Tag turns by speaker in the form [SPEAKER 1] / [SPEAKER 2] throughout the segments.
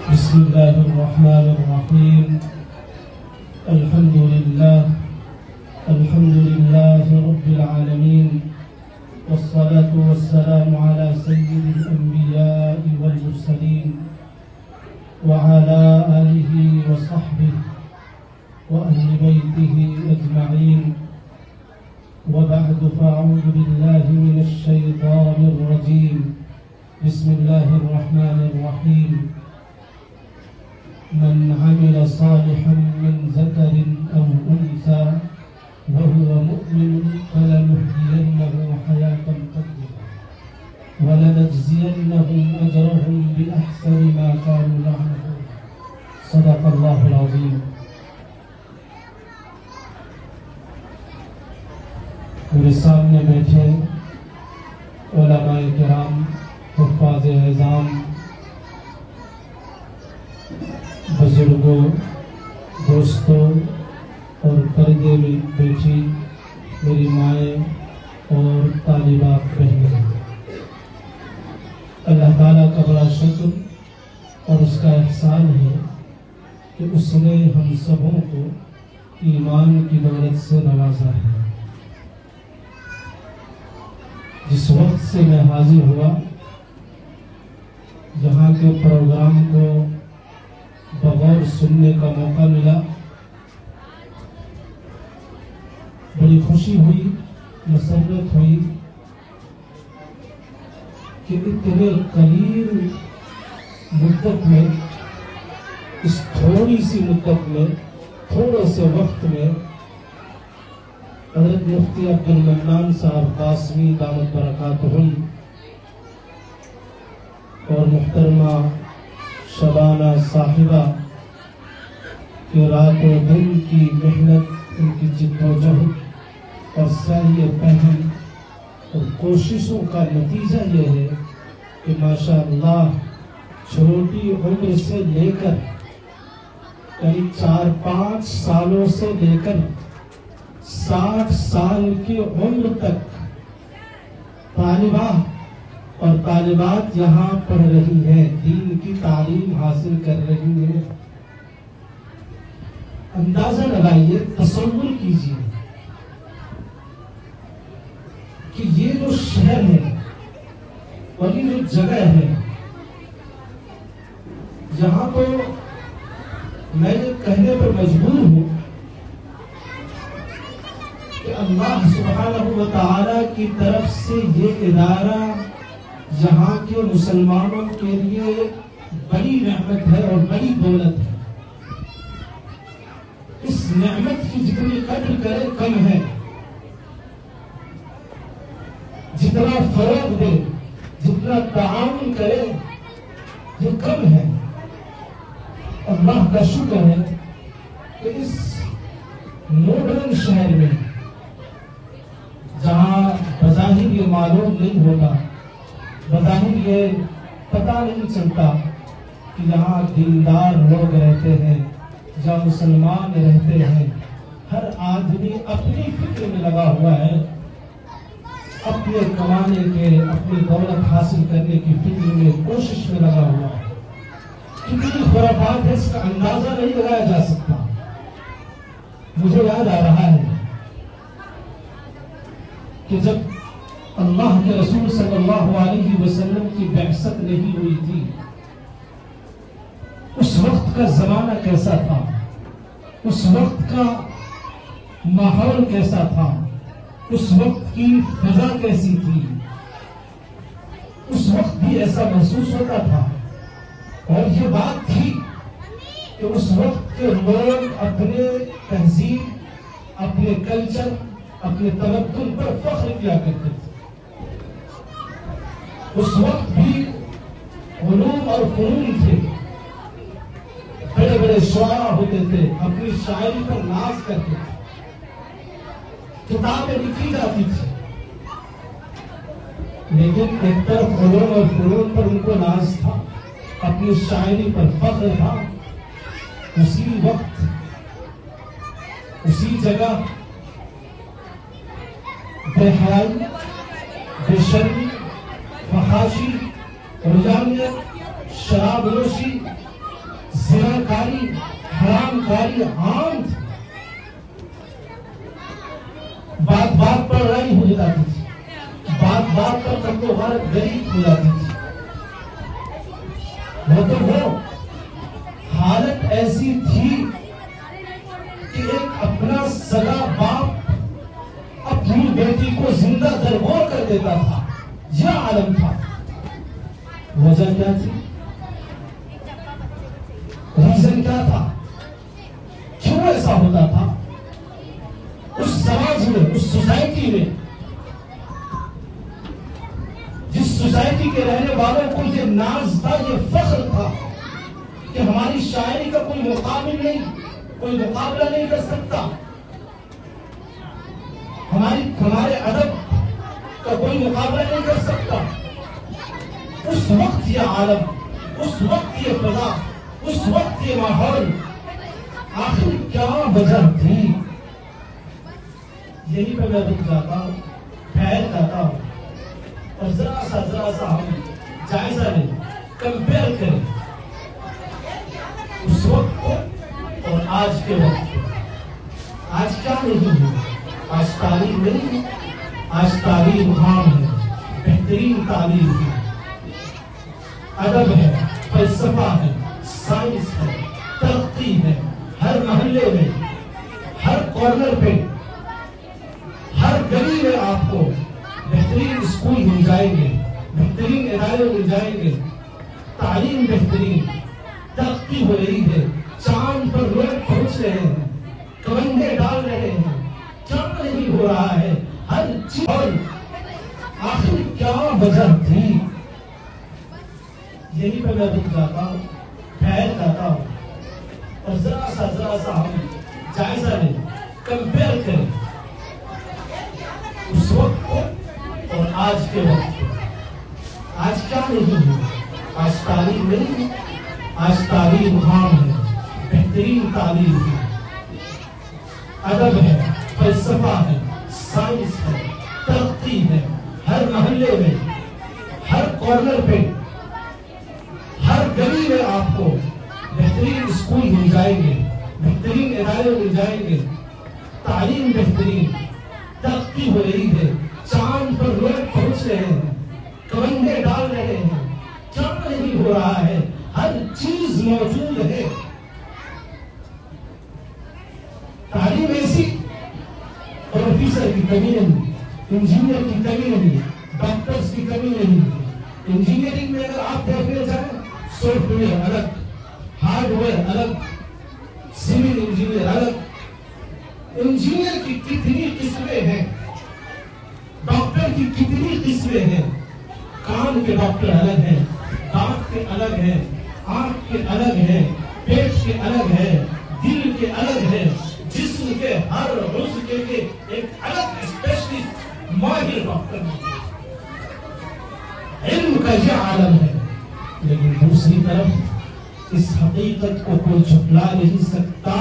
[SPEAKER 1] بسم الله الرحمن الرحيم. الحمد لله رب العالمين، والصلاة والسلام على سيد الأنبياء والمرسلين وعلى آله وصحبه وأهل بيته أجمعين، وبعد، فأعوذ بالله من الشيطان الرجيم. بسم الله الرحمن الرحيم. من عمل صالحا من ذكر أو أنثى وهو مؤمن فلنحيينه حياة طيبة ولنجزينهم أجرهم بأحسن ما كانوا يعملون. صدق الله العظيم. میرے سامنے بیٹھے علماء کرام، حفاظ اعظام، بزرگوں، دوستوں اور پردے میں بیٹھی میری مائیں اور طالبات بہنیں، اللہ تعالیٰ کا بڑا شکر اور اس کا احسان ہے کہ اس نے ہم سبوں کو ایمان کی دولت سے نوازا ہے. جس وقت سے میں حاضر ہوا، یہاں کے پروگرام کو بغور سننے کا موقع ملا، بڑی خوشی ہوئی، مسرت ہوئی کہ اتنے قلیل مدت میں، اس تھوڑی سی مدت میں، تھوڑے سے وقت میں حضرت مفتی عبدالمنان صاحب قاسمی دامت برکاتہم اور محترمہ شبانہ صاحبہ کہ رات و دن کی محنت، ان کی جد و جہد اور سعی پہن اور کوششوں کا نتیجہ یہ ہے کہ ماشاءاللہ چھوٹی عمر سے لے کر یعنی 4-5 سالوں سے لے کر 60 سال کی عمر تک طالبہ اور طالبات یہاں پڑھ رہی ہیں، دین کی تعلیم حاصل کر رہی ہیں. اندازہ لگائیے، تصور کیجیے کہ یہ جو شہر ہے اور یہ جو جگہ ہے، یہاں تو میں یہ کہنے پر مجبور ہوں کہ اللہ سبحانہ و تعالی کی طرف سے یہ ادارہ یہاں کے مسلمانوں کے لیے بڑی نعمت ہے اور بڑی دولت ہے. اس نعمت کی جتنی قدر کرے کم ہے، جتنا فروغ دے، جتنا تعاون کرے یہ کم ہے. اللہ کا شکر ہے کہ اس ماڈرن شہر میں، جہاں بظاہر یہ معلوم نہیں ہوتا، بظاہر یہ پتہ نہیں چلتا کہ یہاں دیندار لوگ رہتے ہیں یا مسلمان رہتے ہیں، ہر آدمی اپنی فکر میں لگا ہوا ہے، اپنے کمانے کے، اپنی دولت حاصل کرنے کی فکر میں، کوشش میں لگا ہوا ہے. کتنی خرافات ہے، اس کا اندازہ نہیں لگایا جا سکتا. مجھے یاد آ رہا ہے کہ جب اللہ کے رسول صلی اللہ علیہ وسلم کی بعثت نہیں ہوئی تھی، اس وقت کا زمانہ کیسا تھا، اس وقت کا ماحول کیسا تھا، اس وقت کی فضا کیسی تھی. اس وقت بھی ایسا محسوس ہوتا تھا، اور یہ بات تھی کہ اس وقت کے لوگ اپنے تہذیب، اپنے کلچر، اپنے تمدن پر فخر کیا کرتے تھے. اس وقت بھی علوم اور فنون تھے، بڑے بڑے شعراء ہوتے تھے، اپنی شاعری پر ناز کرتے تھے، کتابیں لکھی جاتی تھی. لیکن ایک طرف علوم اور فنون پر ان کو ناز تھا، اپنی شاعری پر فخر تھا، اسی وقت، اسی جگہ بے حیائی، بے شرمی، فحاشی، رجحانیت، شراب نوشی کاری حرام کاری عام تھی. بات بات پر لڑائی ہو جاتی تھی, بات بات پر قتل و غارت غریب ہو جاتی تھی. وہ تو وہ حالت ایسی تھی کہ ایک اپنا سگا باپ اپنی بیٹی کو زندہ درگور کر دیتا تھا. یہ عالم تھا. وجہ کیا تھی؟ ریزن کیا تھا؟ کیوں ایسا ہوتا تھا؟ اس سماج میں, اس سوسائٹی میں, جس سوسائٹی کے رہنے والوں کو یہ ناز تھا, یہ فخر تھا کہ ہماری شاعری کا کوئی مقابل نہیں, کوئی مقابلہ نہیں کر سکتا, ہمارے ادب کا کوئی مقابلہ نہیں کر سکتا. اس وقت یہ عالم, اس وقت یہ فضا, اس وقت یہ ماحول, آخر کیا وجہ تھی؟ یہی پہ میں رک جاتا ہوں, پھیل جاتا ہوں, اور ذرا سا ہم جائزہ لیں, کمپیئر کریں اس وقت کو اور آج کے وقت کو. آج کیا نہیں ہے؟ آج تعلیم نہیں ہے, آج تعلیم عام ہے, بہترین تعلیم ہے, ادب ہے, فلسفہ ہے, سائنس ہے, ترقی ہے. ہر محلے میں, ہر کارنر پہ, ہر گلی میں آپ کو بہترین اسکول مل جائیں گے, بہترین ادارے مل جائیں گے, تعلیم بہترین, ترقی ہو رہی ہے, چاند پر لوگ پہنچ رہے ہیں, کمندے ڈال رہے ہیں, کیا نہیں ہو رہا ہے, ہر چیز. اور آخر کیا وجہ تھی؟ یہی پہ میں رک جاتا ہوں, پھیل جاتا ہوں, اور ذرا سا ہم جائزہ لیں, کمپیئر کریں اس وقت کو اور آج کے وقت کو. آج کیا نہیں ہے؟ آج تعلیم نہیں ہے, آج تعلیم عام ہے, بہترین تعلیم ہے, ادب ہے, فلسفہ ہے, سائنس ہے, ترقی ہے. ہر محلے میں, ہر کارنر پہ, ہر گلی میں آپ کو بہترین اسکول مل جائیں گے, بہترین ادارے مل جائیں گے, تعلیم بہترین, ترقی ہو رہی ہے, چاند پر لوگ پہنچ رہے ہیں, کمندے ڈال رہے ہیں, کیا نہیں ہو رہا ہے, ہر چیز موجود ہے. تعلیم ایسی, پروفیسر کی کمی نہیں, انجینئر کی کمی نہیں, ڈاکٹرز کی کمی نہیں. انجینئرنگ میں اگر آپ دیکھنے جائیں, سافٹ ویئر الگ, ہارڈ ویئر الگ, سول انجینئر الگ. انجینئر کی کتنی قسمیں ہیں, ڈاکٹر کی کتنی قسمیں ہیں. کان کے ڈاکٹر الگ ہیں, دانت کے الگ ہیں, آنکھ کے الگ ہیں, پیٹ کے الگ ہیں, دل کے الگ ہیں, جسم کے ہر عضو کے لیے ایک الگ اسپیشلسٹ ماہر ڈاکٹر ہے. علم کا یہ عالم ہے. لیکن دوسری طرف اس حقیقت کو کوئی چھپلا نہیں سکتا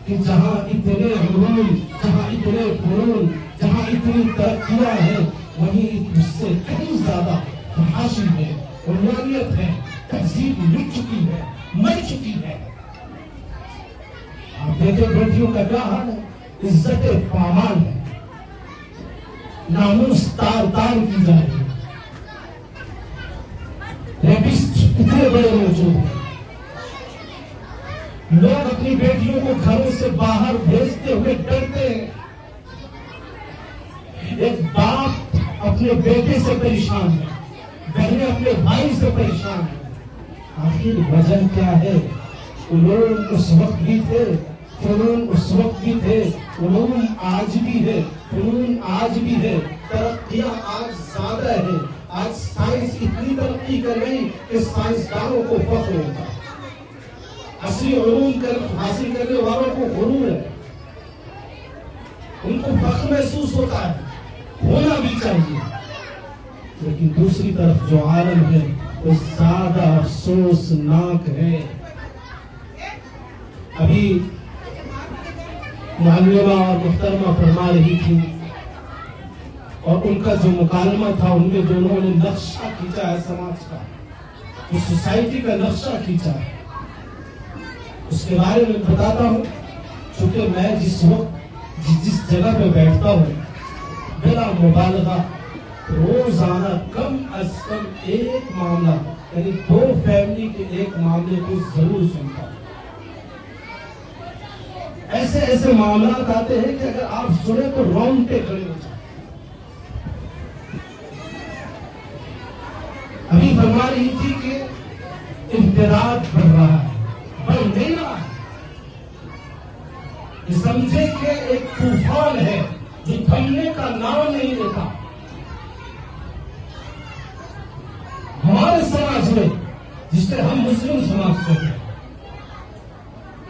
[SPEAKER 1] کہ جہاں اتنے علوم, جہاں اتنے فنون, جہاں اتنی ترقیاں ہیں, وہیں اس سے کہیں زیادہ فحاشی ہے, علمیت ہے, تہذیب مٹ چکی ہے, مر چکی ہے. آپ دیکھیں بیٹیوں کا کیا حال ہے, عزت پامال ہے, ناموس تار تار کی جا رہی ہے. ریپسٹ اتنے بڑے موجود ہیں. لوگ اپنی بیٹیوں کو گھروں سے باہر بھیجتے ہوئے ڈرتے ہیں. ایک باپ اپنے بیٹے سے پریشان ہے, بہنیں اپنے بھائی سے پریشان ہیں. آخر وجہ کیا ہے؟ علوم اس وقت بھی تھے, فنون اس وقت بھی تھے, علوم آج بھی ہے, فنون آج بھی ہے, ترقیاں آج زیادہ ہے. آج سائنس اتنی ترقی کر گئی کہ سائنسدانوں کو فخر ہوتا ہے, اصلی علوم حاصل کرنے والوں کو غرور ہے, ان کو فخر محسوس ہوتا ہے, ہونا بھی چاہیے. لیکن دوسری طرف جو عالم ہے وہ زیادہ افسوسناک ہے. ابھی معلمہ اور محترمہ فرما رہی تھی, اور ان کا جو مکالمہ تھا, ان میں جو انہوں نے نقشہ کھینچا ہے سماج کا, جو سوسائٹی کا نقشہ کھینچا ہے, اس کے بارے میں بتاتا ہوں، چونکہ میں جس جگہ پہ بیٹھتا ہوں بلا مبالغہ روزانہ کم از کم ایک معاملہ، یعنی 2 فیملی کے ایک معاملے کو ضرور سنتا ہوں۔ ایسے معاملات آتے ہیں کہ اگر آپ سنیں تو رونگٹے کھڑے ہو جائیں۔ ابھی فرما رہی تھی کہ امتداد بڑھ رہا ہے، بڑھ نہیں رہا ہے، یہ سمجھے کہ ایک طوفان ہے جو تھمنے کا نام نہیں لیتا۔ ہمارے سماج میں، جس سے ہم مسلم سماج کہتے ہیں،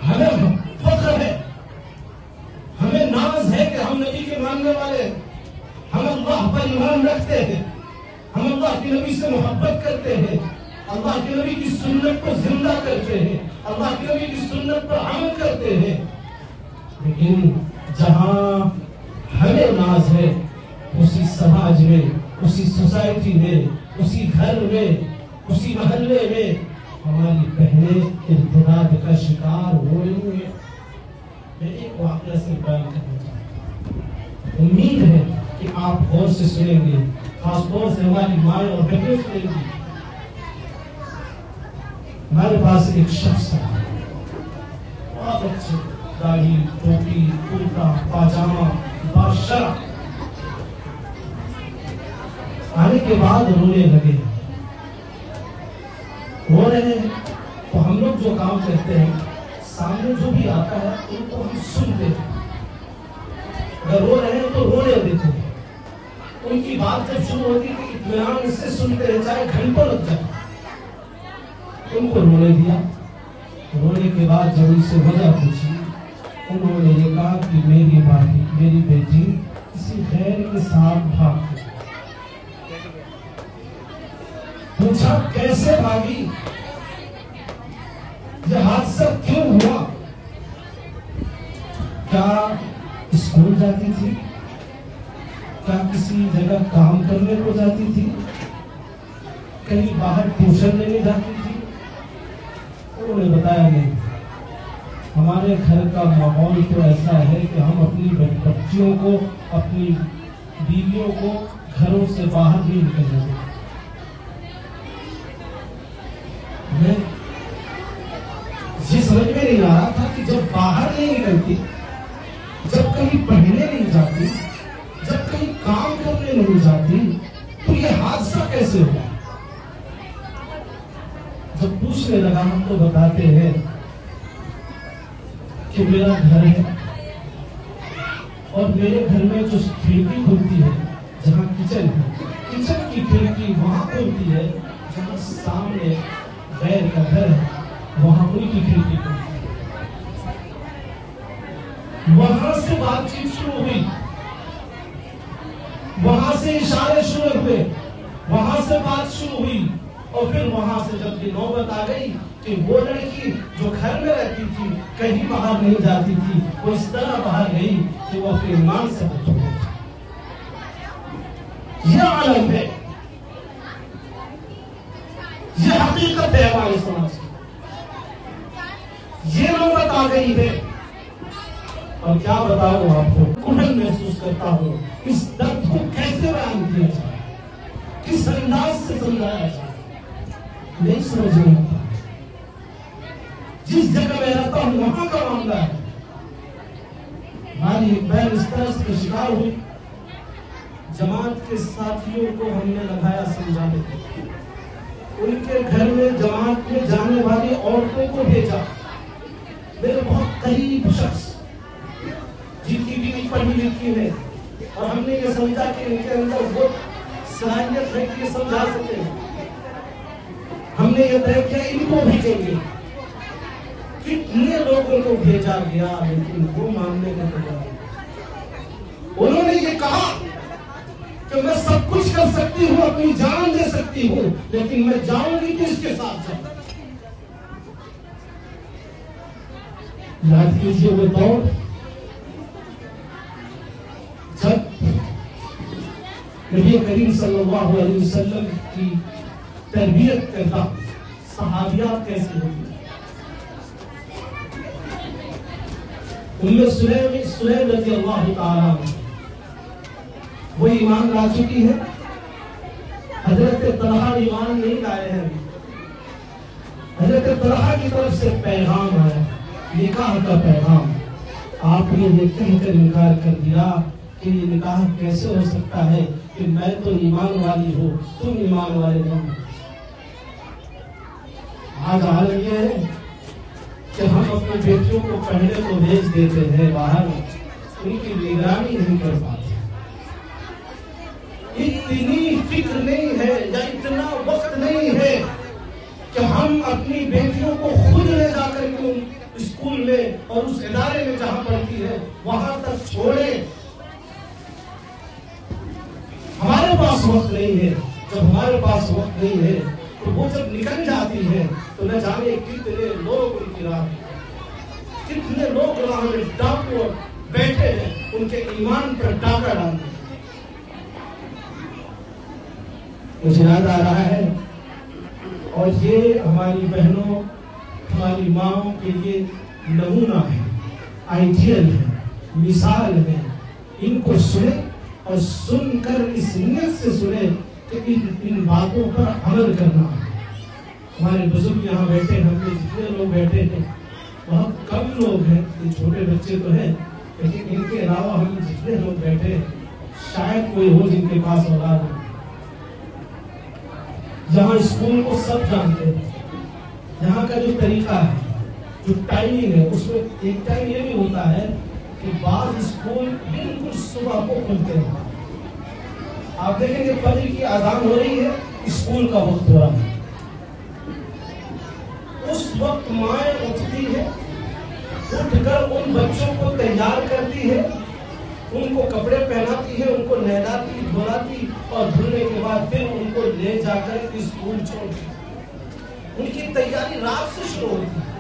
[SPEAKER 1] ہمیں فخر ہے، ہمیں ناز ہے کہ ہم نبی کے ماننے والے ہیں، ہم اللہ پر ایمان رکھتے ہیں، ہم اللہ کے نبی سے محبت کرتے ہیں، اللہ کے نبی کی سنت کو زندہ کرتے ہیں، اللہ کے نبی کی سنت پر عمل کرتے ہیں۔ لیکن جہاں ہمیں ناز ہے، اسی سماج میں، اسی سوسائٹی میں، اسی گھر میں، اسی محلے میں ہماری بہنیں ارتداد کا شکار ہو رہی ہیں۔ میں ایک واقعہ سے بیان کرنا چاہتا ہوں، امید ہے کہ آپ غور سے سنیں گے، خاص طور سے ہماری مائیں اور بہنیں سنیں گی۔ ہمارے پاس ایک شخص ہے، بہت اچھے، داڑھی، ٹوپی، کرتا پاجامہ، باشرہ، آنے کے بعد رونے لگے، رو رہے ہیں تو ہم لوگ جو کام کرتے ہیں، سامنے جو بھی آتا ہے ان کو ہم سنتے ہیں، اگر رو رہے ہیں تو رونے دیتے ہیں، ان کی بات جب شروع ہوتی ہے کہ اطمینان سے سنتے ہیں، چاہے گھنٹوں لگ جائے۔ ان کو رونے دیا، رونے کے بعد جب ان سے وجہ پوچھی، انہوں نے یہ کہا کہ میری بیٹی کسی غیر کے ساتھ بھاگ گئی۔ پوچھا کیسے بھاگی، یہ حادثہ کیوں ہوا؟ کیا اسکول جاتی تھی؟ کیا کسی جگہ کام کرنے کو جاتی تھی؟ کہیں باہر ٹیوشن لینے جاتی تھی؟ انہوں نے بتایا نہیں، ہمارے گھر کا ماحول تو ایسا ہے کہ ہم اپنی بچیوں کو، اپنی بیویوں کو گھروں سے باہر نہیں نکلنے دیتے۔ میں یہ سمجھ میں نہیں آ رہا تھا کہ جب باہر نہیں نکلتی، جب کہیں پڑھنے نہیں جاتی، جب کہیں کام کرنے نہیں جاتی، تو یہ حادثہ کیسے ہوا؟ جب پوچھنے لگا ہم تو بتاتے ہیں کہ میرا گھر ہے اور میرے گھر میں جو کھڑکی کھلتی ہے، جہاں کچن ہے، کچن کی کھڑکی وہاں کھلتی ہے جہاں سامنے غیر کا گھر ہے، وہاں ان کی کھڑکی کھلتی ہے۔ وہاں سے بات چیت شروع ہوئی، وہاں سے اشارے شروع ہوئے، وہاں سے بات شروع ہوئی، اور پھر وہاں سے جب یہ نوبت آ گئی کہ وہ لڑکی جو گھر میں رہتی تھی، کہیں باہر نہیں جاتی تھی، وہ اس طرح باہر گئی کہ وہ اپنے ایمان سے بچ گئی۔ یہ عالم ہے، یہ حقیقت ہے ہمارے سماج کی، یہ نوبت آ گئی ہے۔ اور کیا بتاؤں آپ کو، گھٹن محسوس کرتا ہوں، اس درد کو کیسے بیان کیا جائے، کس انداز سے سمجھایا جائے، نہیں سمجھ میں آتا۔ جس جگہ میں رہتا ہوں وہاں کا معاملہ ہے۔ ہماری ایک بہن اس طرح سے شکار ہوئی، جماعت کے ساتھیوں کو ہم نے لگایا سمجھانے کے لیے، ان کے گھر میں جماعت میں جانے والی عورتوں کو بھیجا، میرے بہت قریب شخص جن کی بیوی پڑھی لکھی ہے، اور ہم نے یہ سمجھا کہ ان کے اندر وہ صلاحیت ہے کہ یہ سمجھا سکتے ہیں۔ ہم نے یہ طے کیا ان کو بھیجیں گے، کتنے لوگوں کو بھیجا گیا لیکن وہ ماننے کا تیار نہیں۔ انہوں نے یہ کہا کہ میں سب کچھ کر سکتی ہوں، اپنی جان دے سکتی ہوں، لیکن میں جاؤں گی تو اس کے ساتھ جاؤں۔ یاد کیجیے وہ دور جب نبی کریم صلی اللہ علیہ وسلم کی تربیت کرتا صحابیات کیسے ہوتی، سلیم رضی اللہ تعالیٰ وہ ایمان لا چکی ہے. حضرت طلحہ ایمان نہیں لائے ہیں. حضرت طلحہ کی طرف سے پیغام آیا, نکاح کا پیغام. آپ نے یہ کہہ کر انکار کر دیا کہ یہ نکاح کیسے ہو سکتا ہے کہ میں تو ایمان والی ہوں, تم ایمان والے نہیں. آج حال یہ ہے کہ ہم اپنی بیٹیوں کو پڑھنے کو بھیج دیتے ہیں باہر, ان کی نگرانی نہیں کر پاتے. اتنی فکر نہیں ہے یا اتنا وقت نہیں ہے کہ ہم اپنی بیٹیوں کو خود لے جا کر کے اسکول میں اور اس ادارے میں جہاں پڑھتی ہے وہاں تک چھوڑیں. ہمارے پاس وقت نہیں ہے. جب ہمارے پاس وقت نہیں ہے تو وہ جب نکل جاتی ہے تو نہ جانے کتنے لوگ ان کی راہ, کتنے لوگ راہ میں ڈاکو بیٹھے ہیں ان کے ایمان پر ڈاکہ ڈالتے. مجھے یاد آ رہا ہے, اور یہ ہماری بہنوں, ہماری ماں کے لیے نمونہ ہے, آئیڈیل ہے, مثال ہے. ان کو سنیں اور سن کر اس نیت سے سنیں کہ ان باتوں پر عمل کرنا. ہمارے بزرگ یہاں بیٹھے, ہم نے جتنے لوگ بیٹھے ہیں بہت کم لوگ ہیں, یہ چھوٹے بچے تو ہیں لیکن ان کے علاوہ ہم جتنے لوگ بیٹھے ہیں شاید کوئی ہو جن کے پاس اولاد ہو. جہاں اسکول کو سب جانتے ہیں, یہاں کا جو طریقہ ہے, جو ٹائمنگ ہے, اس میں ایک ٹائم یہ بھی ہوتا ہے کہ بعض اسکول بالکل صبح کو کھلتے ہیں. آپ دیکھیں گے فجر کی اذان ہو رہی ہے, اسکول کا وقت ہو رہا ہے. اس وقت مائیں اٹھتی ہے, اٹھ کر ان بچوں کو تیار کرتی ہے, ان کو کپڑے پہناتی ہے, ان کو نہلاتی دھلاتی اور دھلنے کے بعد پھر ان کو لے جا کر اسکول چھوڑتی. ان کی تیاری رات سے شروع ہوتی ہے,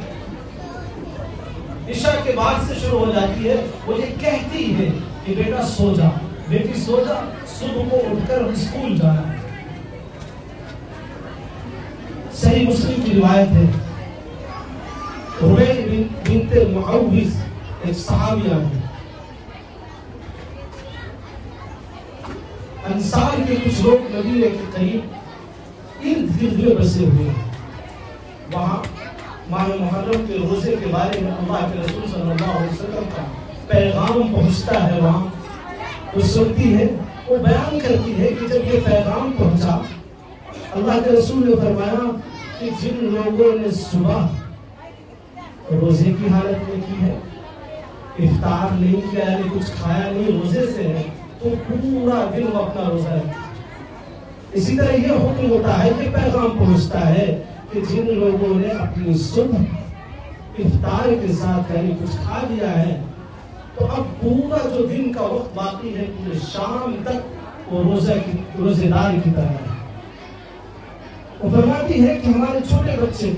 [SPEAKER 1] عشاء کے بعد سے شروع ہو جاتی ہے. وہ یہ کہتی ہے کہ بیٹا سو جا, بیٹی سو جا, صبح کو اٹھ کر اسکول جانا ہے. صحیح مسلم کی روایت ہے, ربیع بنت معوذ ایک صحابیہ ہے, انصار کے کچھ لوگ نبی کے قریب ارد گرد میں بسے ہوئے ہیں. وہاں ماہ محرم کے روزے کے بارے میں اللہ کے رسول صلی اللہ علیہ وسلم کا پیغام پہنچتا ہے. وہاں وہ سنتی ہے, وہ بیان کرتی ہے کہ جب یہ پیغام پہنچا اللہ کے رسول نے فرمایا کہ جن لوگوں نے صبح روزے کی حالت میں کی ہے, افطار نہیں کیا, یعنی کچھ کھایا نہیں, روزے سے ہے, تو پورا دن وہ اپنا روزہ رکھتا ہے. اسی طرح یہ حکم ہوتا ہے, یہ پیغام پہنچتا ہے کہ جن لوگوں نے اپنی صبح افطار کے ساتھ یعنی کچھ کھا لیا ہے تو اب پورا جو دن کا وقت باقی ہے پورے شام تک وہ روزے دار کی طرح ہے. وہ فرماتی ہے کہ ہمارے چھوٹے بچے,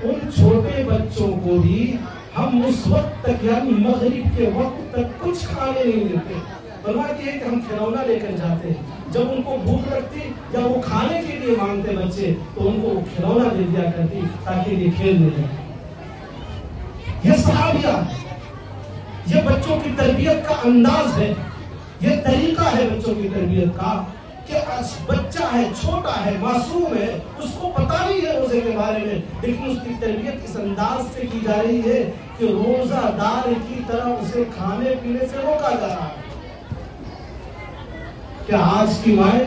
[SPEAKER 1] ان چھوٹے بچوں کو بھی ہم اس وقت تک یعنی مغرب کے وقت تک کچھ کھانے نہیں دیتے. فرماتی ہے کہ ہم کھلونا لے کر جاتے ہیں, جب ان کو بھوک لگتی یا وہ کھانے کے لیے مانگتے بچے تو ان کو کھلونا دے دیا کرتی تاکہ یہ کھیل لے جائیں. یہ صحابیہ, یہ بچوں کی تربیت کا انداز ہے, یہ طریقہ ہے بچوں کی تربیت کا کہ بچہ ہے, چھوٹا ہے, معصوم ہے, اس کو پتہ نہیں ہے روزے کے بارے میں, لیکن اس کی تربیت اس انداز سے کی جا رہی ہے کہ روزہ دار کی طرح اسے کھانے پینے سے روکا جا رہا ہے. کیا آج کی مائیں,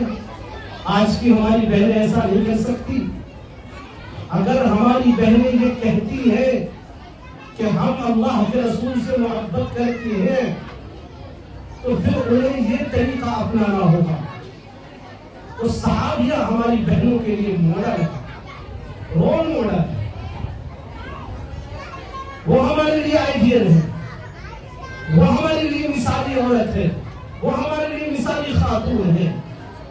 [SPEAKER 1] آج کی ہماری بہنیں ایسا نہیں کر سکتی؟ اگر ہماری بہنیں یہ کہتی ہے کہ ہم اللہ کے رسول سے محبت کرتی ہیں تو پھر انہیں یہ طریقہ اپنانا ہوگا. تو صحابیہ ہماری بہنوں کے لیے ماڈل ہے, رول ماڈل ہے, وہ ہمارے لیے آئیڈیل ہے, وہ ہمارے لیے مثالی عورت ہے, وہ ہمارے لیے مثالی خاتون ہے.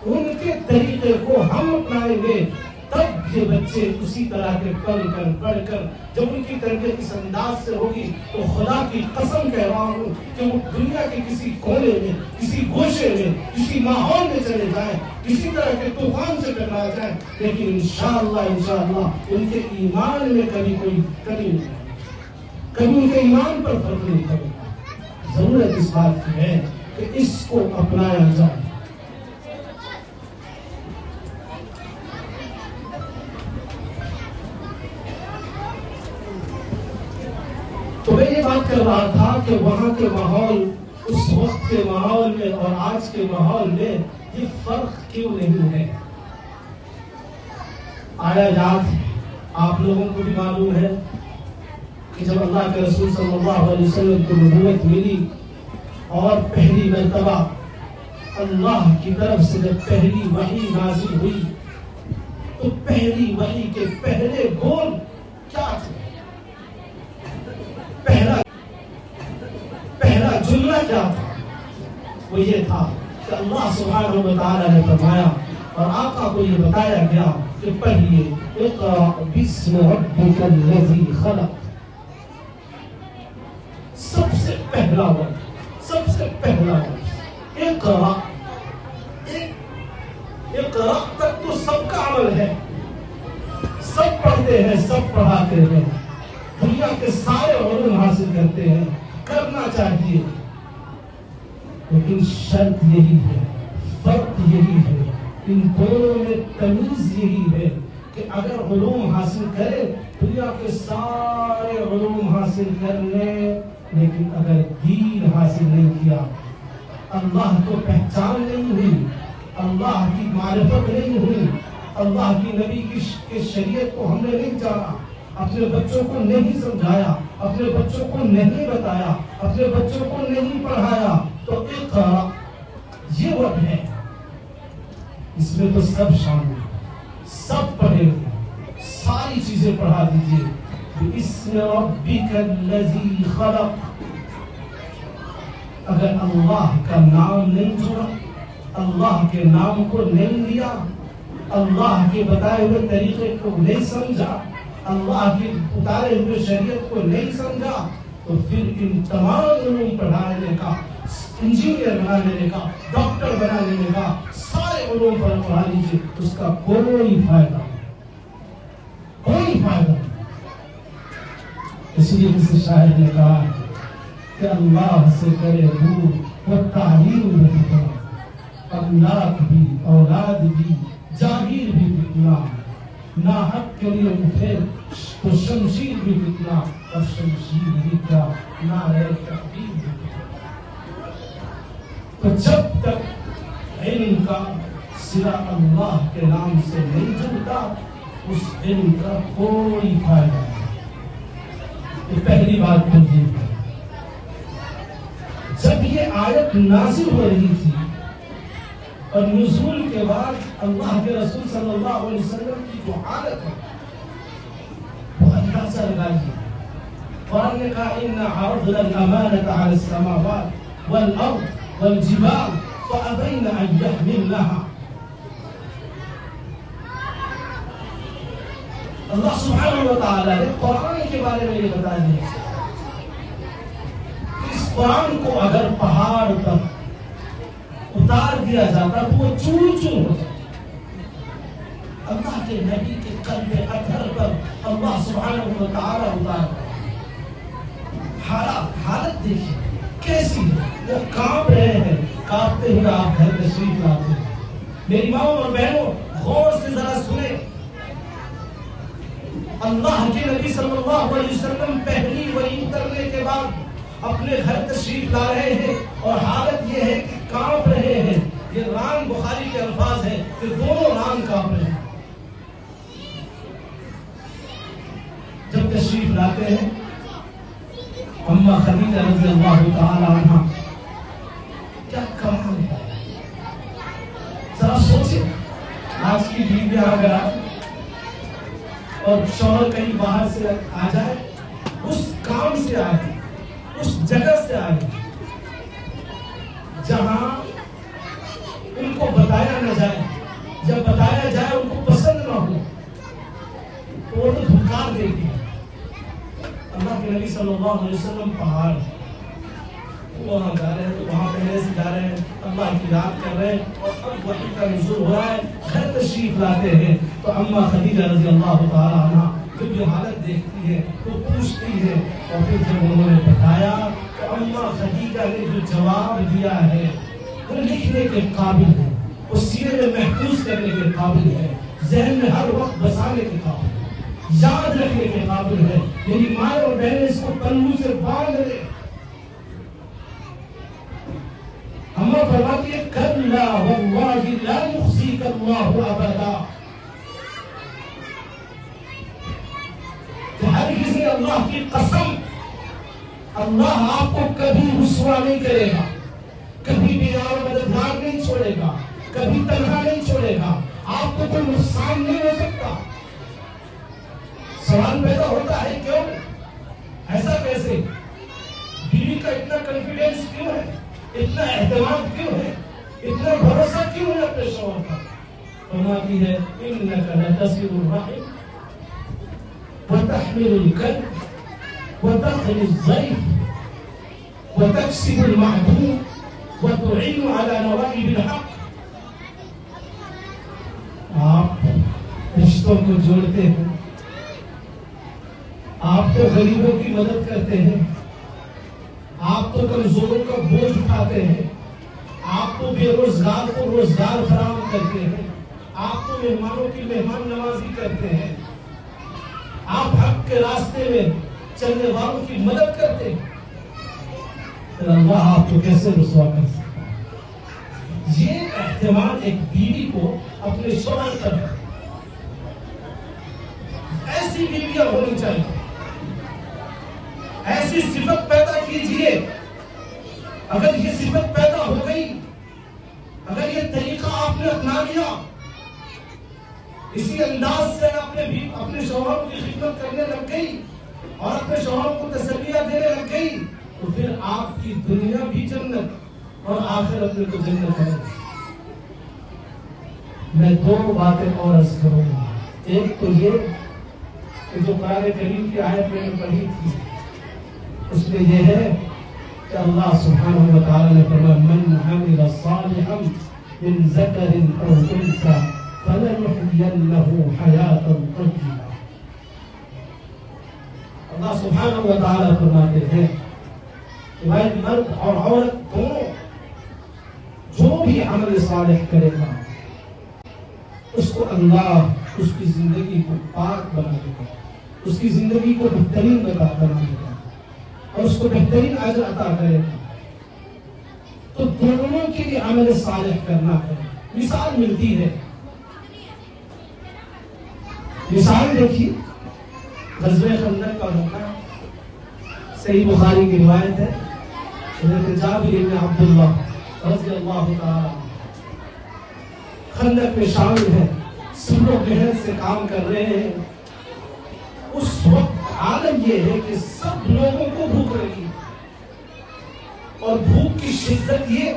[SPEAKER 1] ان کے طریقے کو ہم اپنائیں گے تب یہ بچے اسی طرح کے پڑھ کر جب ان کی تربیت اس انداز سے ہوگی تو خدا کی قسم کہہ رہا ہوں کہ وہ دنیا کے کسی کونے میں, کسی گوشے میں, کسی ماحول میں چلے جائیں, کسی طرح کے طوفان سے ٹکرا جائیں, لیکن انشاءاللہ ان کے ایمان میں کبھی کوئی کمی نہیں. کبھی ان کے ایمان پر فرق نہیں پڑتا. ضرورت اس بات کی ہے کہ اس کو اپنایا جائے. تو میں یہ بات کر رہا تھا کہ وہاں کے ماحول، اس وقت کے ماحول میں اور آج کے ماحول میں یہ فرق کیوں نہیں ہے؟ آیا یاد آپ لوگوں کو بھی معلوم ہے کہ جب اللہ کے رسول صلی اللہ علیہ وسلم کو نبوت ملی اور پہلی مرتبہ اللہ کی طرف سے جب پہلی وحی نازل ہوئی تو پہلی وحی کے پہلے بول کیا تھے؟ پہلا جملہ کیا تھا؟ وہ یہ تھا کہ اللہ سبحانہ و تعالیٰ نے فرمایا اور آقا کو یہ بتایا گیا کہ پڑھیے اقرأ بسم ربک الذی خلق. سب سے پہلا وقت اقرأ. اقرأ تک تو سب کا عمل ہے، سب پڑھتے ہیں، سب پڑھاتے ہیں، دنیا کے سارے علوم حاصل کرتے ہیں، کرنا چاہیے. لیکن شرط یہی ہے، فرق یہی ہے، ان دونوں میں تمیز یہی ہے کہ اگر علوم حاصل کرے، دنیا کے سارے علوم حاصل کر لے، لیکن اگر دین حاصل نہیں کیا، اللہ کو پہچان نہیں ہوئی، اللہ کی معرفت نہیں ہوئی، اللہ کی نبی کی شریعت کو ہم نے نہیں جانا، اپنے بچوں کو نہیں سمجھایا، اپنے بچوں کو نہیں بتایا، اپنے بچوں کو نہیں پڑھایا، تو اقرأ یہ وقت ہے. اس میں تو سب شامل ہیں، سب پڑھے ہوئے، ساری چیزیں پڑھا دیجیے. بسم ربک الذی خلق. اگر اللہ کا نام نہیں چھوڑا، اللہ کے نام کو نہیں لیا، اللہ کے بتائے ہوئے طریقے کو نہیں سمجھا، اللہ کی اتارے ہوئے شریعت کو نہیں سمجھا، تو پھر ان تمام علوم پڑھانے کا، انجینئر بنا لینے کا، ڈاکٹر بنا لینے کا، سارے علوم پر پڑھا لیجیے، اس کا کوئی فائدہ نہیں، کوئی فائدہ نہیں. اس لیے کسی شاعر نے کہا کہ اللہ سے کرے دور وہ تعلیم بھی کرا، املاک بھی، اولاد بھی، جاگیر بھی فتنہ، ناحق کے لیے اٹھے تو شمشیر بھی فتنہ، اور شمشیر بھی کیا، نعرہ تکبیر بھی فتنہ. تو جب تک علم کا سرا اللہ کے نام سے نہیں جڑتا، اس علم کا کوئی فائدہ نہیں. یہ پہلی بات مجھے ہے. جب یہ آیت نازل ہو رہی تھی اور نزول کے بعد اللہ کے رسول صلی اللہ علیہ وسلم کی جو حالت ہے وہ اندازہ لگائیے. قرآن نے کہا اِنَّا عَرَضْنَا الْأَمَانَةَ عَلَى السَّمَاوَاتِ وَالْأَرْضِ وَالْجِبَالِ فَأَبَيْنَ أَن يَحْمِلْنَهَا. اللہ سبحانہ و تعالیٰ نے قرآن کے بارے میں یہ بتا دیا، اس قرآن کو اگر پہاڑ پر اتار دیا جاتا تو وہ چور چور ہو جاتا. اللہ کے نبی کے قلب اطہر پر اللہ سبحانہ و تعالیٰ اتار. حالت دیکھیے کیسی ہے، وہ کانپ رہے ہیں، کانپتے ہوئے آپ گھر تشریف لاتے ہیں. میری ماں اور بہنوں غور سے ذرا سنیں، اللہ کے نبی صلی اللہ علیہ وسلم پہلی وحی کرنے کے بعد اپنے گھر تشریف لا رہے ہیں اور حالت یہ ہے کہ کانپ رہے ہیں. یہ ران بخاری کے الفاظ ہیں کہ دونوں ران کانپ رہے ہیں. جب تشریف لاتے ہیں اما خدیجہ رضی اللہ تعالی عنہ، کیا کمال ہے. ذرا سوچیں، آج کی بیویاں اگر آئے اور شوہر کہیں باہر سے آ جائے، اس کام سے آئے، اس جگہ سے آئے جہاں ان کو بتایا نہ جائے، جب بتایا جائے ان کو پسند نہ ہو تو وہ تو دھکار دیتی ہے. اللہ کے نبی صلی اللہ علیہ وسلم پہاڑ وہاں جا رہے ہیں تو وہاں پہلے سے جا رہے ہیں، اللہ کی یاد کر رہے ہیں، اور اب وحی کا نزول ہو رہا ہے، گھر تشریف لاتے ہیں تو اما خدیجہ رضی اللہ تعالی عنہ جب یہ حالت دیکھتی ہے تو پوچھتی ہے، اور پھر جب انہوں نے بتایا تو اماں خدیجہ نے جو جواب دیا ہے وہ لکھنے کے قابل ہے، وہ سینے میں محفوظ کرنے کے قابل ہے، ذہن میں ہر وقت بسانے کے قابل ہے، یاد رکھنے کے قابل ہے۔ میری ماں اور بہنیں اس کو پلو سے باندھ لے۔ اماں فرماتی ہے کلا واللہ لا یخزیک اللہ ابدا، کہ ہرگز اللہ کی قسم اللہ آپ کو کبھی رسوا نہیں کرے گا، کبھی بیار و مددگار نہیں چھوڑے گا، کبھی تنہا نہیں چھوڑے گا، آپ کو کوئی نقصان نہیں ہو سکتا۔ سوال پیدا ہوتا ہے کیوں؟ ایسا کیسے؟ بیوی کا اتنا کانفیڈنس کیوں ہے؟ اتنا اعتماد کیوں ہے؟ اتنا بھروسہ کیوں ہے اپنے شوہر پر؟ فرماتی ہے انک لتصل الرحم وتحمل الكلب وتقري الضيف وتكسب المعدوم وتعين على نوائب الحق۔ آپ رشتوں کو جوڑتے ہیں، آپ تو غریبوں کی مدد کرتے ہیں، آپ تو کمزوروں کا بوجھ اٹھاتے ہیں، آپ تو بے روزگار کو روزگار فراہم کرتے ہیں، آپ تو مہمانوں کی مہمان نوازی کرتے ہیں، آپ حق کے راستے میں چلنے والوں کی مدد کرتے ہیں، پھر اللہ آپ کو کیسے رسوا کر سکتا ہے؟ یہ اعتماد ایک بیوی کو اپنے شوہر پر ہے۔ ایسی بیویاں ہونی چاہیے، ایسی صفت پیدا کیجئے۔ اگر یہ صفت پیدا ہو گئی، اگر یہ طریقہ آپ نے اپنا لیا، اسی انداز سے اپنے شوہروں کی خدمت کرنے لگ گئی اور اپنے شوہروں کو تسلیاں دینے لگ گئی، تو پھر آپ کی دنیا بھی جنت اور آخرت میں تو جنت ہے۔ میں دو باتیں اور عرض کروں گا۔ ایک تو یہ کہ جو قرآن کریم کی آیت میں نے پڑھی تھی، اس میں یہ ہے کہ اللہ سبحانہ و تعالی نے فرمایا من عمل صالحا من ذکر او انثى فلنحيينه حیاتا طیبہ۔ اللہ سبحانہ و تعالی فرماتے ہیں کہ بھائی مرد اور عورت دونوں جو بھی عمل صالح کرے گا اس کو اللہ اس کی زندگی کو پاک بنا دے گا، اس کی زندگی کو بہترین بنا دے گا اور اس کو بہترین اجر عطا کرے گا۔ تو دونوں کے لیے عمل صالح کرنا ہے۔ مثال ملتی ہے، مثال دیکھیے غزوہ خندق کا موقع، صحیح بخاری کی روایت ہے، حضرت جابر بن عبداللہ رضی اللہ تعالی خندق میں شامل ہے، سب لوگ محنت سے کام کر رہے ہیں۔ اس وقت عالم یہ ہے کہ سب لوگوں کو بھوک لگی، اور بھوک کی شدت یہ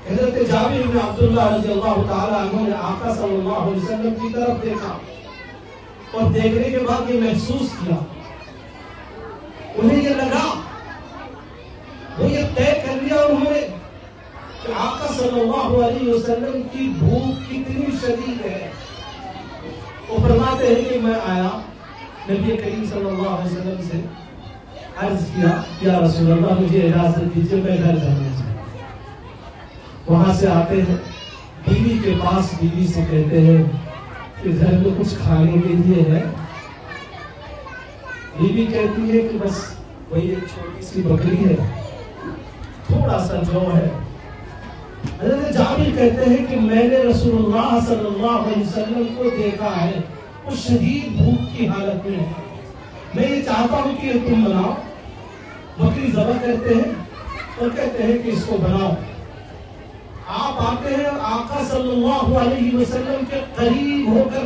[SPEAKER 1] حضرت جابر بن عبداللہ رضی اللہ تعالی عنہ نے آقا صلی اللہ علیہ وسلم کی طرف دیکھا اور دیکھنے کے بعد یہ محسوس کیا، انہیں یہ لگا، وہ یہ طے کر لیا انہوں نے کہ آقا صلی اللہ علیہ وسلم کی بھوک کتنی شدید ہے۔ وہ فرماتے ہیں کہ میں آیا نبی کریم صلی اللہ علیہ وسلم سے عرض کیا یا رسول اللہ مجھے اجازت دیجیے میں گھر جانا چاہتا۔ وہاں سے آتے ہیں بیوی کے پاس، بیوی سے کہتے ہیں کہ گھر میں کچھ کھانے کے لیے ہے؟ بیوی کہتی ہے کہ بس وہی ایک چھوٹی سی بکری ہے، تھوڑا سا جو ہے۔ حضرت جابر کہتے ہیں کہ میں نے رسول اللہ صلی اللہ علیہ وسلم کو دیکھا ہے، وہ شدید بھوک کی حالت میں ہے، میں یہ چاہتا ہوں کہ تم بناؤ۔ بکری ذبح کرتے ہیں اور کہتے ہیں کہ اس کو بناؤ۔ آپ آتے ہیں آقا صلی اللہ علیہ وسلم کے قریب ہو کر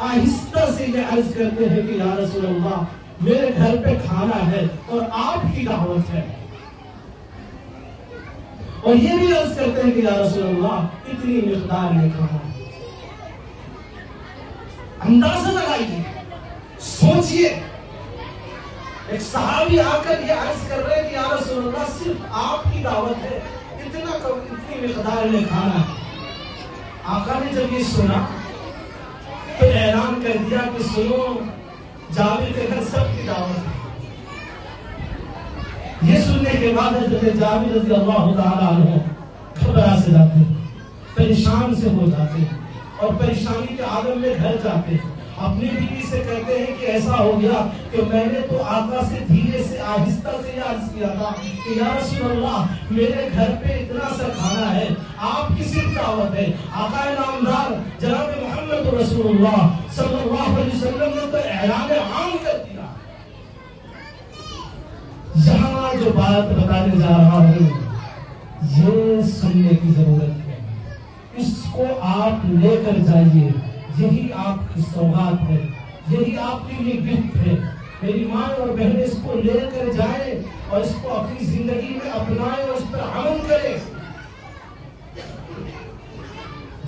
[SPEAKER 1] آہستہ سے یہ عرض کرتے ہیں کہ یا رسول اللہ میرے گھر پہ کھانا ہے اور آپ کی دعوت ہے، اور یہ بھی عرض کرتے ہیں کہ یا رسول اللہ اتنی مقدار میں کھانا ہے۔ اندازہ لگائیے، سوچئے، ایک صحابی آ کر یہ عرض کر رہے ہیں کہ یا رسول اللہ صرف آپ کی دعوت ہے، اتنی مقدار میں کھانا ہے۔ آقا نے جب یہ سنا تو اعلان کر دیا کہ سنو جابر کے گھر سب کی دعوت ہے۔ یہ سننے کے بعد حضرت جابر رضی اللہ تعالیٰ عنہ گھبرا سے جاتے ہیں، پریشان سے ہو جاتے ہیں اور پریشانی کے عالم میں گھر جاتے ہیں۔ اپنی بیوی سے کہتے ہیں کہ ایسا ہو گیا کہ میں نے تو آقا سے دھیرے سے آہستہ سے یہ عرض کیا تھا کہ یا رسول اللہ میرے گھر پہ اتنا سا کھانا ہے، آپ کی صرف دعوت ہے۔ آقا نامدار جناب محمد رسول اللہ صلی اللہ علیہ وسلم نے تو اعلان عام کر دیا۔ یہاں جو بات بتانے جا رہا ہوں یہ سننے کی ضرورت ہے، اس کو آپ لے کر جائیے، یہی آپ کی سوغات ہے، یہی آپ کے لیے گفٹ ہے۔ میری ماں اور بہنیں اس کو لے کر جائیں اور اس کو اپنی زندگی میں اپنائیں اور اس پر عمل کریں۔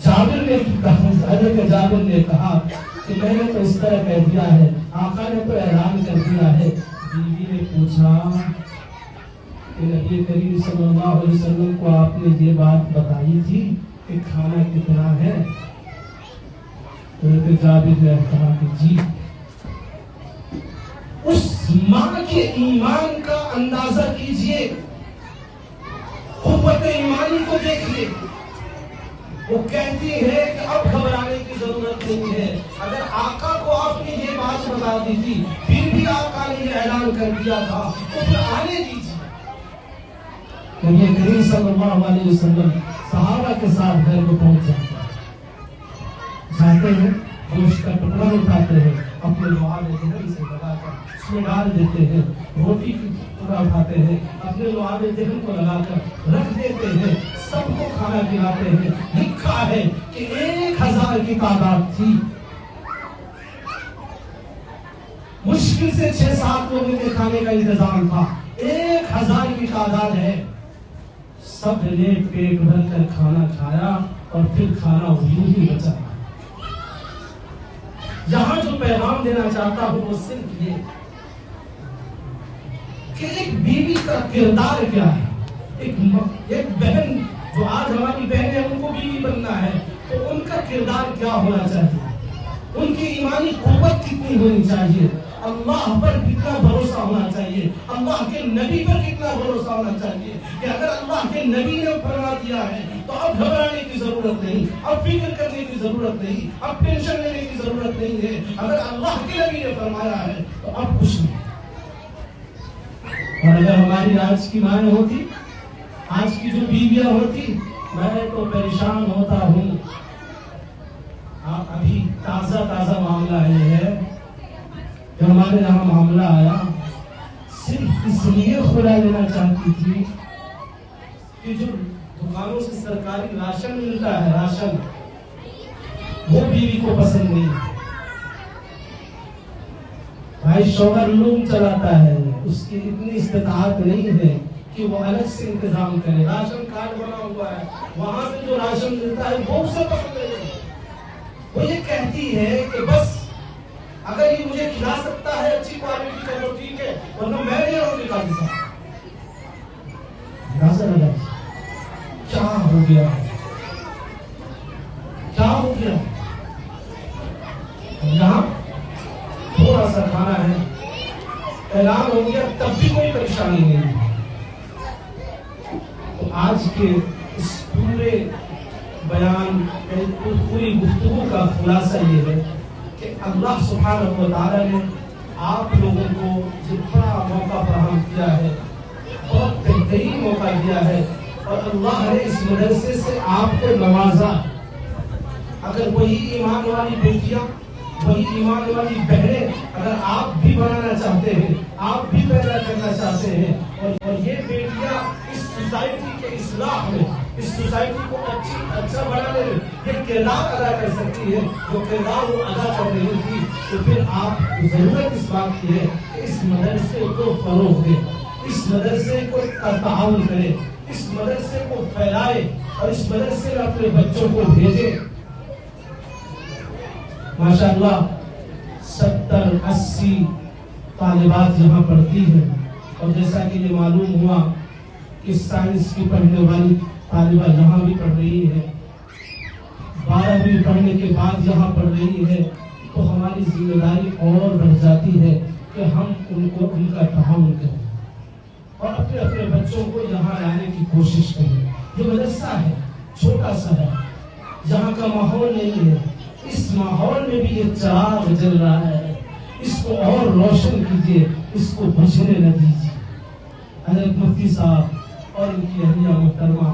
[SPEAKER 1] حضرت جابر نے کہا کہ میں نے تو اس طرح کہہ دیا ہے، آقا نے تو اعلان کر دیا ہے۔ بیوی نے پوچھا کہ نبی کریم صلی اللہ علیہ وسلم کو آپ نے یہ بات بتائی تھی کہ کھانا کتنا ہے؟ حضرت جابر نے کہا کہ جی۔ اس ماں کے ایمان کا اندازہ کیجئے، قوت ایمانی کو دیکھیے۔ وہ کہتی ہے کہ اب گھبرانے کی ضرورت نہیں ہے، اگر آقا کو آپ نے یہ بات بتا دی تھی پھر بھی آقا نے یہ اعلان کر دیا تھا تو پھر آنے دیجیے۔ نبی کریم صلی اللہ علیہ وسلم صحابہ کے ساتھ گھر کو پہنچ جاتے ہیں، گوشت کا ٹکڑا اٹھاتے ہیں، اپنے لعاب دہن سے لگا کر اس میں ڈال دیتے ہیں، روٹی کی ٹکڑا اٹھاتے ہیں، اپنے لعاب دہن کو لگا کر رکھ دیتے ہیں، سب کو کھانا کھلاتے ہیں۔ لکھا ہے کہ 1000 کی تعداد تھی، مشکل سے 6-7 لوگوں کے کھانے کا انتظام تھا، 1000 کی تعداد ہے۔ سب نے پیٹ بھر کر کھانا کھایا اور پھر کھانا یوں ہی بچا۔ یہاں جو پیغام دینا چاہتا ہوں وہ صرف یہ کہ ایک بیوی کا کردار کیا ہے۔ ایک بہن جو آج ہماری بہنیں ان کو بیوی بننا ہے تو ان کا کردار کیا ہونا چاہیے، ان کی ایمانی قوت کتنی ہونی چاہیے، اللہ پر کتنا بھروسہ ہونا چاہیے، اللہ کے نبی پر کتنا بھروسہ ہونا چاہیے کہ اگر اللہ کے نبی نے فرما دیا ہے تو اب گھبرانے کی ضرورت نہیں، اب فکر کرنے کی ضرورت نہیں، اب ٹینشن لینے کی ضرورت نہیں ہے۔ اگر اللہ کے نبی نے فرمایا ہے تو اب کچھ نہیں۔ اور اگر ہماری آج کی مائیں ہوتی، آج کی جو بیویاں ہوتی، میں تو پریشان ہوتا ہوں۔ ابھی تازہ معاملہ یہ ہے کہ ہمارے یہاں معاملہ آیا، صرف اس لیے خدا لینا چاہتی تھی کہ جو دکانوں سے سرکاری راشن ملتا ہے، راشن وہ بیوی کو پسند نہیں۔ بھائی شوہر لوم چلاتا ہے، اس کی اتنی استطاعت نہیں ہے کہ وہ الگ سے انتظام کرے، راشن کارڈ بنا ہوا ہے، وہاں سے جو راشن ملتا ہے وہ اسے پسند نہیں۔ وہ یہ کہتی ہے کہ بس اگر یہ مجھے کھلا سکتا ہے اچھی کوالٹی کا تو ٹھیک ہے، ورنہ میں نہیں رہوں گی قاضی صاحب۔ کیا ہو گیا، کیا ہو گیا؟ یہاں تھوڑا سا کھانا ہے، اعلان ہو گیا، تب بھی کوئی پریشانی نہیں۔ تو آج کے اس پورے بیان پوری گفتگو کا خلاصہ یہ ہے کہ اللہ سبحانہ و تعالیٰ نے آپ لوگوں کو جو بڑا موقع فراہم کیا ہے، بہت بہترین موقع دیا ہے، اور اللہ نے اس مدرسے سے آپ کو نوازا۔ اگر وہی ایمان والی بیٹیاں، وہی ایمان والی بہنیں اگر آپ بھی بنانا چاہتے ہیں، آپ بھی پیدا کرنا چاہتے ہیں، اور یہ بیٹیاں اس سوسائٹی کے اصلاح میں، اس سوسائٹی کو اچھا بنانے میں یہ کردار ادا کر سکتی ہے جو کردار وہ ادا کر رہی تھی، تو پھر آپ ضرورت اس بات کی ہے کہ اس مدرسے کو فروغ دیں، اس مدرسے کو تعاون کریں، اس مدرسے کو پھیلائے اور اس مدرسے میں اپنے بچوں کو بھیجیں۔ ماشاءاللہ 70-80 طالبات یہاں پڑھتی ہیں، اور جیسا کہ یہ معلوم ہوا کہ سائنس کی پڑھنے والی طالبہ یہاں بھی پڑھ رہی ہے، 12ویں پڑھنے کے بعد یہاں پڑھ رہی ہے، تو ہماری ذمہ داری اور بڑھ جاتی ہے کہ ہم ان کا تعاون کریں اور اپنے اپنے بچوں کو یہاں لانے کی کوشش کریں. یہ مدرسہ ہے، چھوٹا سا ہے، یہاں کا ماحول نہیں ہے. اس ماحول میں بھی یہ چراغ جل رہا ہے، اس کو اور روشن کیجیے، اس کو بجھنے نہ دیجیے. حضرت مفتی صاحب اور ان کی اہلیہ محترمہ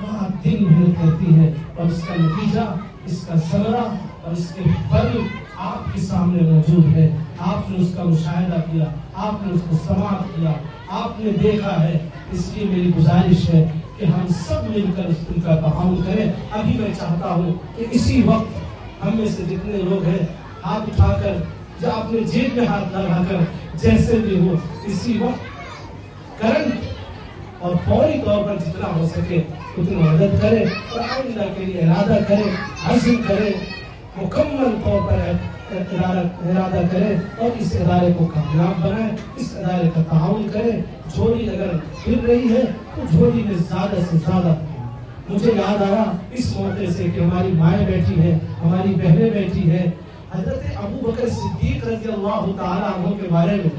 [SPEAKER 1] بہت دن محنت کرتی ہے اور اس کا نتیجہ، اس کا ثمرہ اور اس کے پھل آپ کے سامنے موجود ہے. آپ نے اس کا مشاہدہ کیا، آپ نے اس کو سماعت کیا، آپ نے دیکھا ہے. اس لیے میری گزارش ہے کہ ہم سب مل کر ان کا تعاون کریں. ابھی میں چاہتا ہوں کہ اسی وقت ہم میں سے جتنے لوگ ہیں ہاتھ اٹھا کر یا اپنے جیب میں ہاتھ لگا کر جیسے بھی ہو اسی وقت کرنٹ اور فوری طور پر جتنا ہو سکے اتنی مدد کرے اور آئندہ کے لیے ارادہ کرے، عزم کرے، مکمل طور پر ارادہ کرے اور اس ادارے کو کامیاب بنائے، اس ادارے کا تعاون کرے. جھولی اگر پھر رہی ہے تو جھولی میں زیادہ سے زیادہ. مجھے یاد آیا اس موقع سے کہ ہماری مائیں بیٹھی ہیں، ہماری بہنیں بیٹھی ہیں. حضرت ابو بکر صدیق رضی اللہ تعالیٰ عنہ کے بارے میں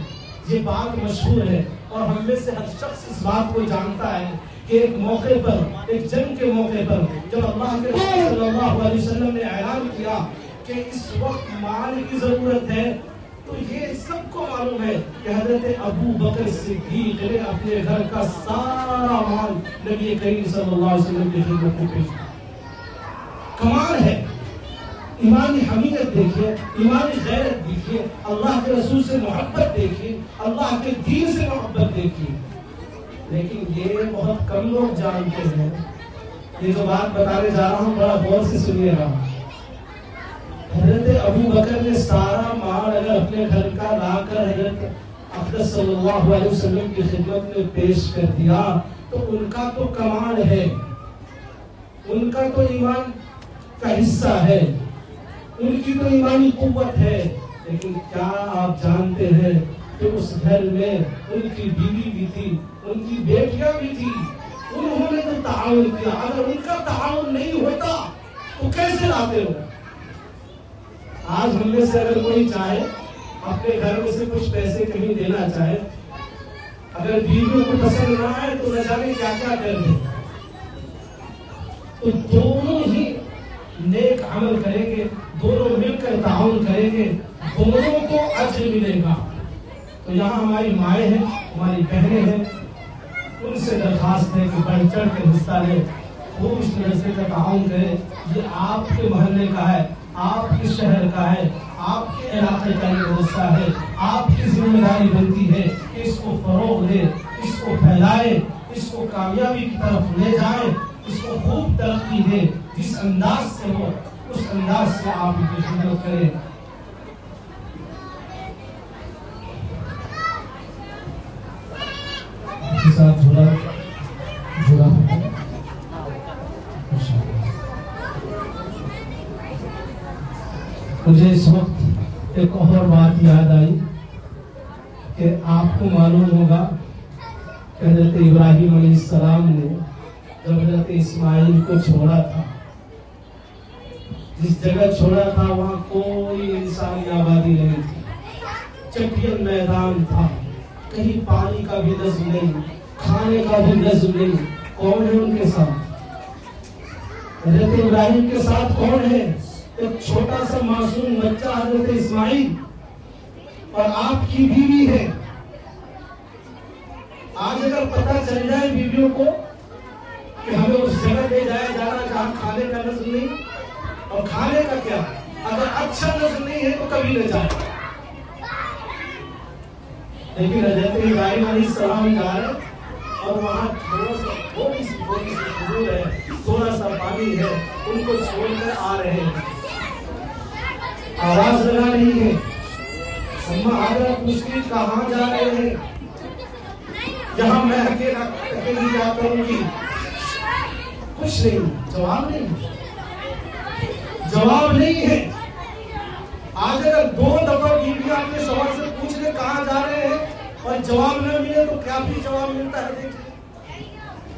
[SPEAKER 1] یہ بات مشہور ہے اور ہم میں سے ہر شخص اس بات کو جانتا ہے کہ ایک موقع پر، ایک جنگ کے موقع پر جب اللہ کے رسول صلی اللہ علیہ وسلم نے اعلان کیا کہ اس وقت مال کی ضرورت ہے، تو یہ سب کو معلوم ہے کہ حضرت ابو بکر صدیق نے اپنے گھر کا سارا مال نبی کریم صلی اللہ علیہ وسلم کی خدمت میں پیش کیا. کمال ہے. ایمانی حمیت دیکھیے، ایمانی غیرت دیکھیے، اللہ کے رسول سے محبت دیکھیے، اللہ کے دین سے محبت دیکھیے. لیکن یہ بہت کم لوگ جانتے ہیں. یہ جو بات بتانے جا رہا ہوں بڑا غور سے سنیے گا. حضرت ابو بکر نے سارا مال اگر اپنے گھر کا لا کر حضرت اقدس صلی اللہ علیہ وسلم کی خدمت میں پیش کر دیا تو ان کا تو کمال ہے، ان کا تو ایمان کا حصہ ہے، ان کی تو ایمانی قوت ہے. لیکن کیا آپ جانتے ہیں کہ اس گھر میں ان کی بیوی بھی تھی، ان کی بیٹیاں بھی تھی. انہوں نے تو تعاون کیا. اگر ان کا تعاون نہیں ہوتا تو کیسے لاتے ہو؟ آج ہم میں سے اگر کوئی چاہے اپنے گھر میں سے کچھ پیسے کہیں دینا چاہے، اگر بیویوں کو پسند نہ آئے تو نہ جانے کیا کیا کر دیں. تو دونوں ہی نیک عمل کریں گے، دونوں مل کر تعاون کریں گے، دونوں کو اجر ملے گا. تو یہاں ہماری مائیں ہیں، ہماری بہنیں ہیں، ان سے درخواست ہے کہ بڑھ چڑھ کر حصہ لیں، خوب اس مدرسے کا تعاون کریں. یہ آپ کے محلے کا ہے، آپ کے شہر کا ہے، آپ کے علاقے کا یہ مدرسہ ہے. آپ کی ذمہ داری بنتی ہے کہ اس کو فروغ دے، اس کو پھیلائے، اس کو کامیابی کی طرف لے جائیں، اس کو خوب ترقی دے. جس انداز سے ہو اس انداز سے آپ ان کی خدمت کریں. کے ساتھ جڑا مجھے اس وقت ایک اور بات یاد آئی کہ آپ کو معلوم ہوگا کہ حضرت ابراہیم علیہ السلام نے جب حضرت اسماعیل کو چھوڑا تھا، جس جگہ چھوڑا تھا وہاں کوئی انسانی آبادی نہیں تھی، چٹین میدان تھا، کہیں پانی کا بھی نظم نہیں، کھانے کا بھی نظم نہیں. کون ہے ان کے ساتھ؟ حضرت ابراہیم کے ساتھ کون ہے؟ ایک چھوٹا سا معصوم بچہ حضرت اسماعیل اور آپ کی بیوی ہے. آج اگر پتہ چل جائے بیویوں کو کہ ہمیں اس جگہ لے جایا جا رہا جہاں کھانے کا نظم نہیں، اور کھانے کا کیا، اگر اچھا نظم نہیں ہے تو کبھی نہ جائے. لیکن حضرت ابراہیم علیہ السلام جا رہے اور وہاں تھوڑی سی حضور ہے، تھوڑا سا پانی ہے، ان کو چھوڑ کر آ رہے ہیں. آواز لگا رہی ہے، اما حضرت پوچھتی کہاں جا رہے ہیں؟ جہاں میں اکیلی جاتا ہوں گی. کچھ نہیں، جواب نہیں، جواب نہیں ہے. آج اگر 2 دفعہ بیوی آپ کے شوہر سے پوچھ لے کہاں جا رہے ہیں اور جواب نہ ملے تو کیا بھی جواب ملتا ہے؟ دیکھیے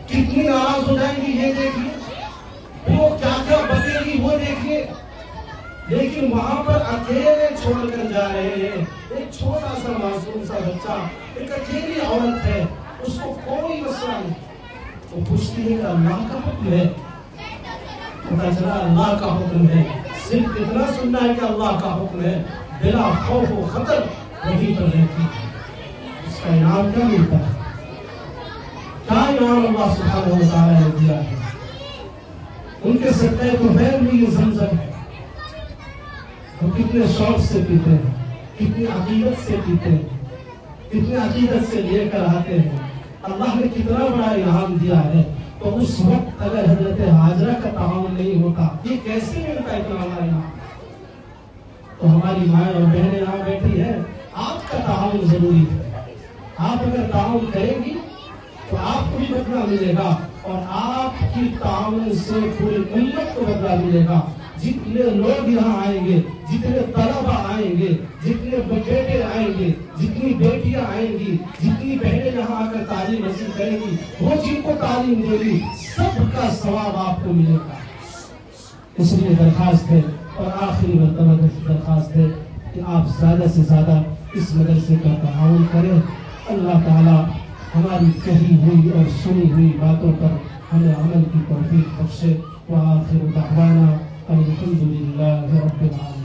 [SPEAKER 1] کتنی ناراض ہو جائیں گی، یہ دیکھیے وہ کیا کیا بتے گی، وہ دیکھیے. لیکن وہاں پر اکیلے چھوڑ کر جا رہے ہیں. ایک چھوٹا سا معصوم سا بچہ، ایک اکیلی عورت ہے، اس کو کوئی مسئلہ نہیں. وہ پوچھتی ہے کہ اللہ کا حکم ہے. پتا چلا اللہ کا حکم ہے. صرف اتنا سننا ہے کہ اللہ کا حکم ہے، بلا خوف و خطر وہیں پر رہتی ہے. اس کا انعام کیا ملتا ہے؟ کیا انعام اللہ سبحانہ و تعالیٰ نے دیا ہے؟ ان کے صدقے کو خیر میں یہ زمزم ہے. وہ کتنے شوق سے پیتے ہیں، کتنی عقیدت سے پیتے ہیں، کتنی عقیدت سے لے کر آتے ہیں. اللہ نے کتنا بڑا انعام دیا ہے. تو اس وقت اگر حضرت ہاجرہ کا تعاون نہیں ہوتا، یہ کیسے ملتا اتنا بڑا انعام؟ تو ہماری مائیں اور بہنیں یہاں بیٹھی ہیں، آپ کا تعاون ضروری ہے. آپ اگر تعاون کریں گی تو آپ کو بھی بدلہ ملے گا، اور آپ کی تعاون سے پوری امت کو بدلہ ملے گا. جتنے لوگ یہاں آئیں گے، جتنے طلبہ آئیں گے، جتنے بیٹے آئیں گے، جتنی بیٹیاں آئیں گی، جتنی بہنیں یہاں آ کر تعلیم حاصل کریں گی، وہ جن کو تعلیم دے گی، سب کا ثواب آپ کو ملے گا. اس لیے درخواست ہے، اور آخری مرتبہ درخواست ہے کہ آپ زیادہ سے زیادہ اس مدرسے کا تعاون کریں. اللہ تعالیٰ ہماری کہی ہوئی اور سنی ہوئی باتوں پر ہمیں عمل کی توفیق بخشے. وآخر دعوانا الحمد للہ رب العالمین.